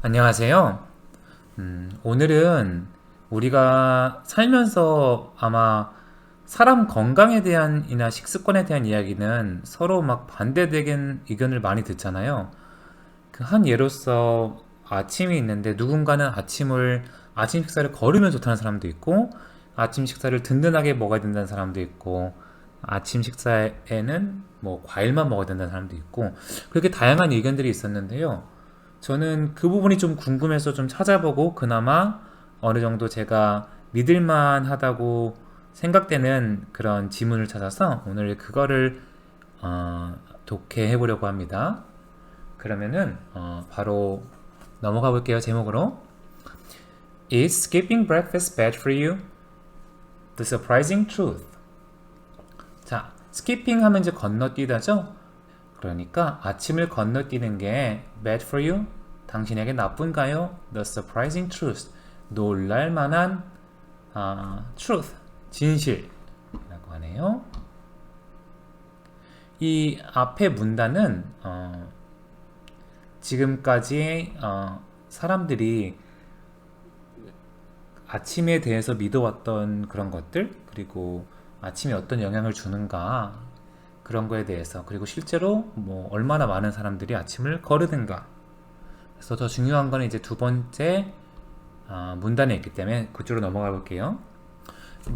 안녕하세요. 오늘은 우리가 살면서 아마 사람 건강에 대한이나 식습관에 대한 이야기는 서로 막 반대되는 의견을 많이 듣잖아요. 그 한 예로서 아침이 있는데 누군가는 아침 식사를 거르면 좋다는 사람도 있고 아침 식사를 든든하게 먹어야 된다는 사람도 있고 아침 식사에는 뭐 과일만 먹어야 된다는 사람도 있고 그렇게 다양한 의견들이 있었는데요. 저는 그 부분이 좀 궁금해서 좀 찾아보고 그나마 어느 정도 제가 믿을만 하다고 생각되는 그런 지문을 찾아서 오늘 그거를 독해해 보려고 합니다. 그러면은 바로 넘어가 볼게요. 제목으로 Is skipping breakfast bad for you? The surprising truth. 자, skipping 하면 이제 건너뛰다죠? 그러니까 아침을 건너뛰는 게 bad for you? 당신에게 나쁜가요? The surprising truth. 놀랄만한 truth. 진실이라고 하네요. 이 앞에 문단은 지금까지 사람들이 아침에 대해서 믿어왔던 그런 것들 그리고 아침에 어떤 영향을 주는가 그런 거에 대해서 그리고 실제로 뭐 얼마나 많은 사람들이 아침을 거르든가 그래서 더 중요한 거는 이제 두 번째 문단에 있기 때문에 그쪽으로 넘어가 볼게요.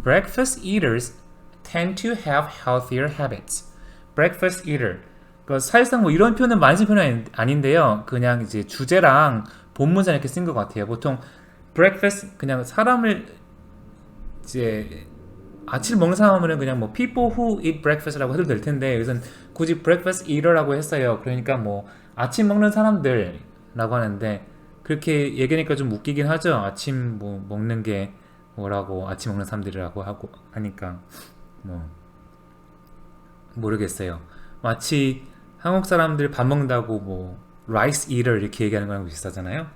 Breakfast eaters tend to have healthier habits. Breakfast eater. 그 사실상 뭐 이런 표현은 많이 쓴 표현은 아닌데요. 그냥 이제 주제랑 본문상 이렇게 쓴 것 같아요. 보통 breakfast 그냥 사람을 이제 아침을 먹는 사람은 그냥 뭐 people who eat breakfast라고 해도 될 텐데 여기서는 굳이 breakfast eater라고 했어요. 그러니까 뭐 아침 먹는 사람들라고 하는데 그렇게 얘기하니까 좀 웃기긴 하죠. 아침 뭐 먹는 게 뭐라고 아침 먹는 사람들이라고 하고 하니까 뭐 모르겠어요. 마치 한국 사람들 밥 먹는다고 뭐 rice eater 이렇게 얘기하는 거랑 비슷하잖아요.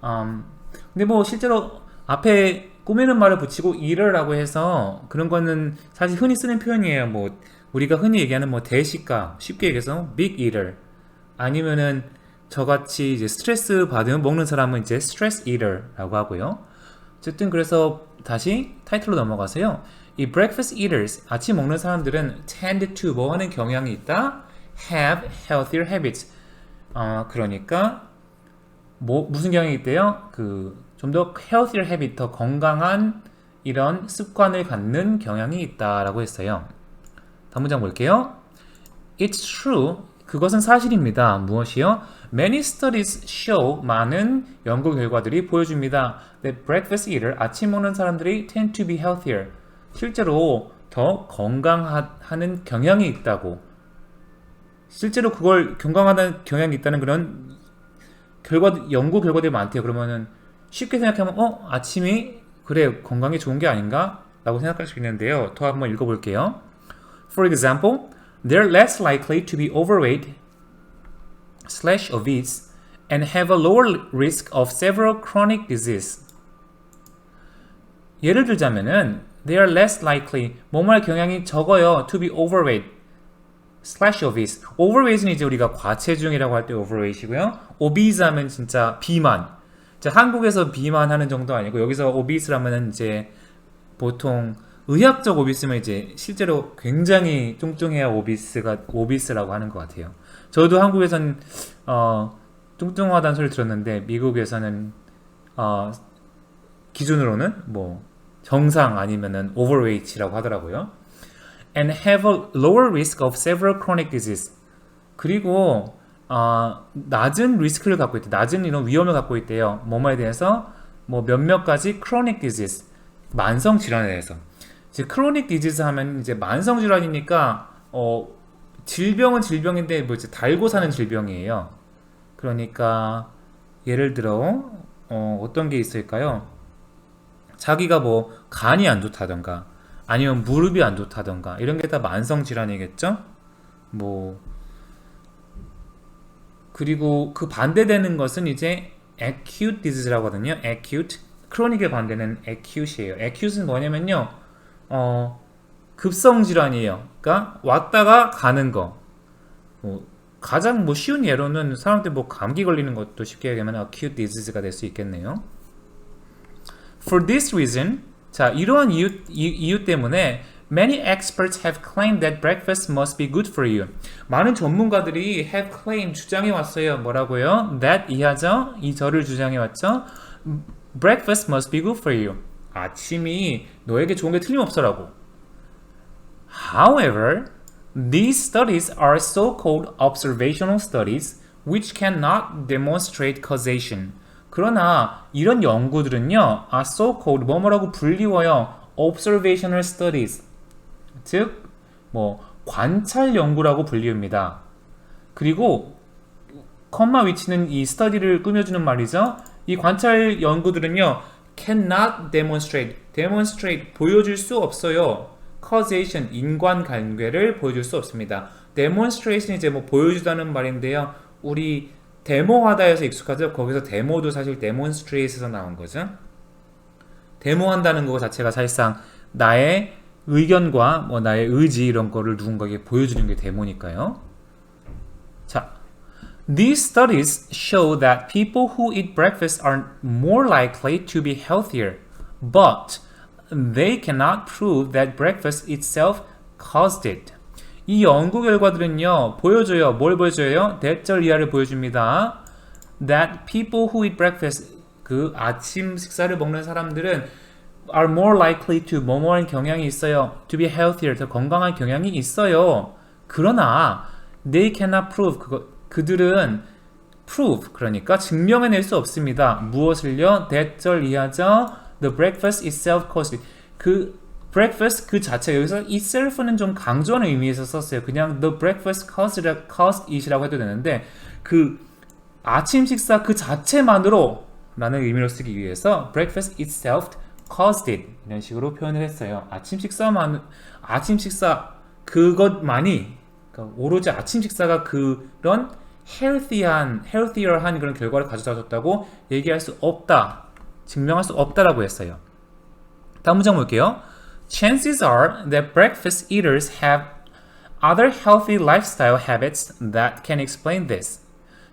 근데 뭐 실제로 앞에 꾸미는 말을 붙이고 eater라고 해서 그런 거는 사실 흔히 쓰는 표현이에요. 뭐 우리가 흔히 얘기하는 뭐 대식가 쉽게 얘기해서 big eater 아니면은 저같이 이제 스트레스 받으면 먹는 사람은 이제 stress eater라고 하고요. 어쨌든 그래서 다시 타이틀로 넘어가세요. 이 breakfast eaters 아침 먹는 사람들은 tend to 뭐 하는 경향이 있다? have healthier habits. 그러니까 뭐 무슨 경향이 있대요? 그 좀 더 healthier habit 더 건강한 이런 습관을 갖는 경향이 있다라고 했어요. 다음 문장 볼게요. It's true. 그것은 사실입니다. 무엇이요? Many studies show 많은 연구 결과들이 보여줍니다. That breakfast eater 아침 먹는 사람들이 tend to be healthier. 실제로 더 건강하는 경향이 있다고. 실제로 그걸 건강하다는 경향이 있다는 그런 연구 결과들이 많대요. 그러면은 쉽게 생각하면 아침이 그래 건강에 좋은 게 아닌가? 라고 생각할 수 있는데요. 더 한번 읽어볼게요. For example, they're less likely to be overweight slash obese and have a lower risk of several chronic disease. 예를 들자면은 they are less likely 뭐뭐할 경향이 적어요 to be overweight slash obese. overweight은 이제 우리가 과체중이라고 할 때 overweight이고요. obese 하면 진짜 비만. 자, 한국에서 비만하는 정도 아니고 여기서 obese라면은 이제 보통 의학적 오비스면 이제 실제로 굉장히 뚱뚱해야 오비스라고 하는 것 같아요. 저도 한국에선 뚱뚱하다는 소리 들었는데 미국에서는 기준으로는 뭐 정상 아니면은 overweight이라고 하더라고요. And have a lower risk of several chronic disease. 그리고 낮은 리스크를 갖고 있대. 낮은 이런 위험을 갖고 있대요. 뭐뭐에 대해서 뭐 몇몇 가지 chronic disease 만성 질환에 대해서. 이제 크로닉 디지즈 하면 이제 만성 질환이니까 질병은 질병인데 뭐 이제 달고 사는 질병이에요. 그러니까 예를 들어 어떤 게 있을까요? 자기가 뭐 간이 안 좋다던가 아니면 무릎이 안 좋다던가 이런 게 다 만성 질환이겠죠? 뭐 그리고 그 반대되는 것은 이제 acute disease라고 하거든요. acute 크로닉의 반대는 acute이에요. acute는 뭐냐면요. 급성 질환이에요. 그러니까 왔다가 가는 거. 뭐 가장 뭐 쉬운 예로는 사람들 뭐 감기 걸리는 것도 쉽게 얘기하면 acute disease가 될 수 있겠네요. For this reason, 자 이러한 이유 때문에 many experts have claimed that breakfast must be good for you. 많은 전문가들이 have claimed 주장해 왔어요. 뭐라고요? That 이하죠? 이 절을 주장해 왔죠. Breakfast must be good for you. 아침이 너에게 좋은 게 틀림없어라고. However, these studies are so-called observational studies which cannot demonstrate causation. 그러나 이런 연구들은요, are so-called 뭐뭐라고 불리워요. observational studies. 즉, 뭐 관찰 연구라고 불리웁니다. 그리고 컴마 위치는 이 스터디를 꾸며주는 말이죠. 이 관찰 연구들은요, cannot demonstrate 보여줄 수 없어요. causation 인과관계를 보여줄 수 없습니다. demonstration 이제 뭐 보여주다는 말인데요. 우리 데모하다에서 익숙하죠. 거기서 데모도 사실 demonstrate에서 나온 거죠. 데모한다는 거 자체가 사실상 나의 의견과 뭐 나의 의지 이런 거를 누군가에게 보여주는 게 데모니까요. 자, these studies show that people who eat breakfast are more likely to be healthier, but they cannot prove that breakfast itself caused it. 이 연구 결과들은요, 보여줘요. 뭘 보여줘요? 대절 이하를 보여줍니다. That people who eat breakfast, 그 아침 식사를 먹는 사람들은 are more likely to 뭐뭐한 경향이 있어요. To be healthier, 더 건강한 경향이 있어요. 그러나 they cannot prove, 그들은 prove, 그러니까 증명해낼 수 없습니다. 무엇을요? 대절 이하죠. The breakfast itself caused it. 그 breakfast 그 자체, 여기서 itself는 좀 강조하는 의미에서 썼어요. 그냥 the breakfast caused it이라고 해도 되는데 그 아침 식사 그 자체만으로 라는 의미로 쓰기 위해서 breakfast itself caused it 이런 식으로 표현을 했어요. 아침 식사 그것만이, 그러니까 오로지 아침 식사가 그런 healthier한 그런 결과를 가져다 줬다고 얘기할 수 없다, 증명할 수 없다라고 했어요. 다음 문장 볼게요. Chances are that breakfast eaters have other healthy lifestyle habits that can explain this.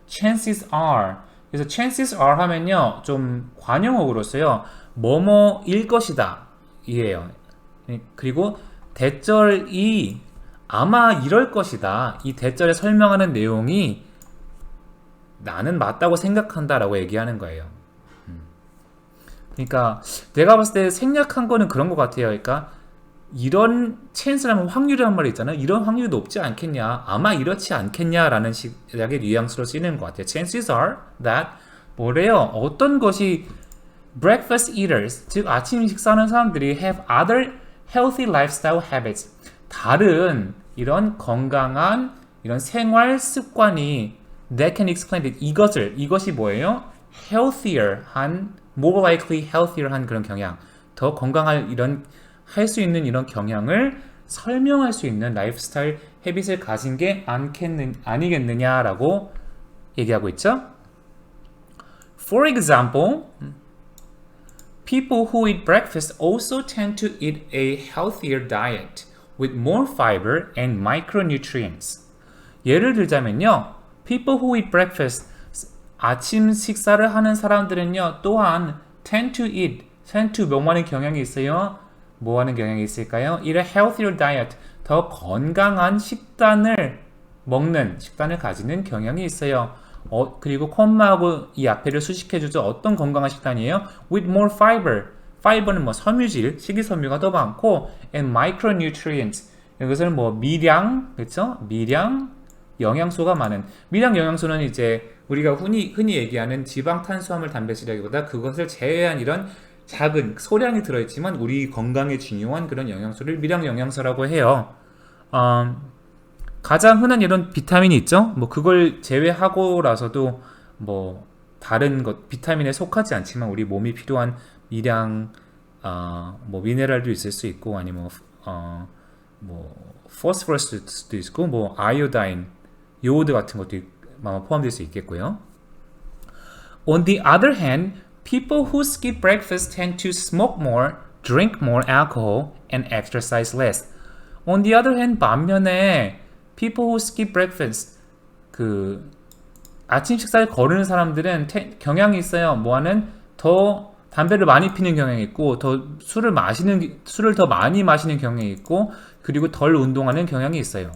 Chances are. 그래서 chances are 하면요, 좀 관용어로 써요. 뭐뭐일 것이다 이에요. 그리고 대절이 아마 이럴 것이다. 이 대절에 설명하는 내용이 나는 맞다고 생각한다 라고 얘기하는 거예요. 그러니까 내가 봤을 때 생략한 거는 그런 것 같아요. 그러니까 이런 chance라는 확률이라는 말이 있잖아요. 이런 확률이 높지 않겠냐, 아마 이렇지 않겠냐 라는 식의 뉘앙스로 쓰이는 것 같아요. Chances are that 뭐래요? 어떤 것이 breakfast eaters, 즉 아침 식사하는 사람들이 have other healthy lifestyle habits, 다른 이런 건강한 이런 생활 습관이 that can explain it, 이것이 뭐예요? healthier 한, more likely healthier 한 그런 경향, 더 건강할 이런 할 수 있는 이런 경향을 설명할 수 있는 라이프스타일 헤빗을 가진 게 아니겠느냐라고 얘기하고 있죠. For example, people who eat breakfast also tend to eat a healthier diet with more fiber and micronutrients. 예를 들자면요, people who eat breakfast, 아침 식사를 하는 사람들은요, 또한 tend to 뭐하는 경향이 있어요? 뭐 하는 경향이 있을까요? eat a healthier diet, 더 건강한 식단을 가지는 경향이 있어요. 그리고 콤마하고 이 앞에를 수식해주죠. 어떤 건강한 식단이에요? with more fiber. fiber는 뭐 섬유질, 식이섬유가 더 많고, and micronutrients. 이것은 뭐 미량, 그렇죠? 미량, 영양소가 많은. 미량 영양소는 이제 우리가 흔히 얘기하는 지방, 탄수화물, 단백질이라기보다 그것을 제외한 이런 작은 소량이 들어있지만 우리 건강에 중요한 그런 영양소를 미량 영양소라고 해요. 가장 흔한 이런 비타민이 있죠. 뭐 그걸 제외하고라서도 뭐 다른 것 비타민에 속하지 않지만 우리 몸이 필요한 미량 뭐 미네랄도 있을 수 있고, 아니면 뭐 포스포러스도 있고, 뭐 아이오다인, 요오드 같은 것도 포함될 수 있겠고요. On the other hand, people who skip breakfast tend to smoke more, drink more alcohol, and exercise less. On the other hand, 반면에 people who skip breakfast, 그 아침 식사를 거르는 사람들은 경향이 있어요. 뭐하는 더 담배를 많이 피는 경향이 있고 더 술을 더 많이 마시는 경향이 있고 그리고 덜 운동하는 경향이 있어요.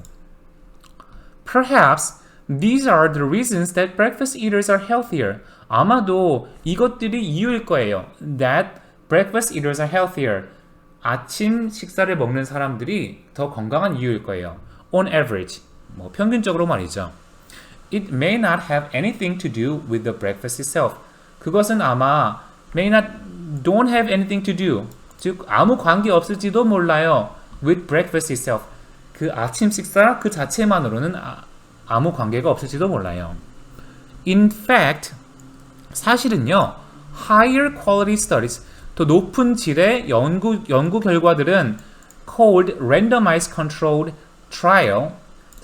Perhaps these are the reasons that breakfast eaters are healthier. 아마도 이것들이 이유일 거예요. That breakfast eaters are healthier. 아침 식사를 먹는 사람들이 더 건강한 이유일 거예요. On average, 뭐 평균적으로 말이죠. It may not have anything to do with the breakfast itself. 그것은 아마 don't have anything to do. 즉 아무 관계 없을지도 몰라요. With breakfast itself. 그 아침 식사 그 자체만으로는 아무 관계가 없을지도 몰라요. In fact, 사실은요. Higher quality studies, 더 높은 질의 연구 결과들은 called randomized controlled trial.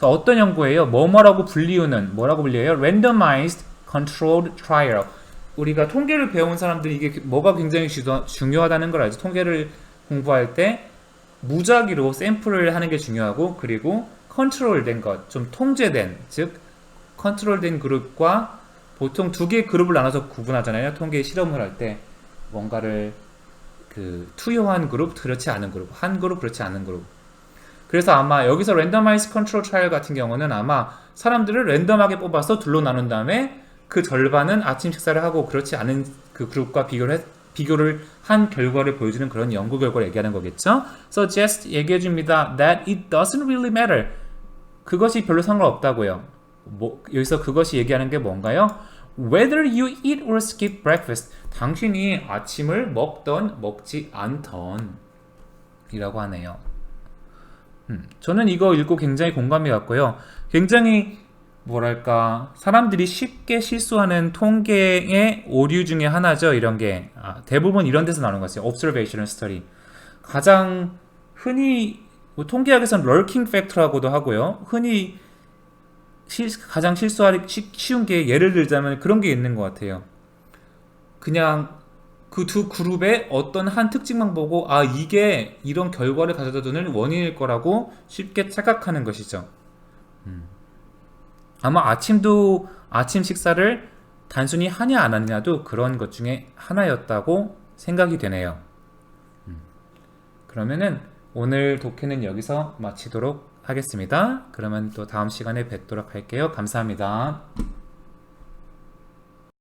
어떤 연구예요? 뭐라고 불려요? randomized controlled trial. 우리가 통계를 배운 사람들이 이게 뭐가 굉장히 중요하다는 걸 알죠. 통계를 공부할 때 무작위로 샘플을 하는 게 중요하고 그리고 컨트롤된 것, 좀 통제된, 즉 컨트롤된 그룹과 보통 두 개의 그룹을 나눠서 구분하잖아요. 통계 실험을 할 때 뭔가를 투여한 그룹, 그렇지 않은 그룹, 한 그룹, 그렇지 않은 그룹. 그래서 아마 여기서 랜덤아이즈 컨트롤 트라이얼 같은 경우는 아마 사람들을 랜덤하게 뽑아서 둘로 나눈 다음에 그 절반은 아침 식사를 하고 그렇지 않은 그 그룹과 비교를 한 결과를 보여주는 그런 연구 결과를 얘기하는 거겠죠. Suggest 얘기해줍니다. That it doesn't really matter. 그것이 별로 상관없다고요. 여기서 그것이 얘기하는 게 뭔가요? Whether you eat or skip breakfast. 당신이 아침을 먹던 먹지 않던 이라고 하네요. 저는 이거 읽고 굉장히 공감이 갔고요. 굉장히 뭐랄까 사람들이 쉽게 실수하는 통계의 오류 중에 하나죠. 이런 게 대부분 이런 데서 나오는 것 같아요. Observational study. 가장 흔히 통계학에서는 lurking factor라고도 하고요. 흔히 가장 실수하기 쉬운 게 예를 들자면 그런 게 있는 것 같아요. 그냥 그 두 그룹의 어떤 한 특징만 보고 이게 이런 결과를 가져다 주는 원인일 거라고 쉽게 착각하는 것이죠. 아마 아침 식사를 단순히 하냐 안 하냐도 그런 것 중에 하나였다고 생각이 되네요. 그러면은 오늘 독해는 여기서 마치도록 하겠습니다. 그러면 또 다음 시간에 뵙도록 할게요. 감사합니다.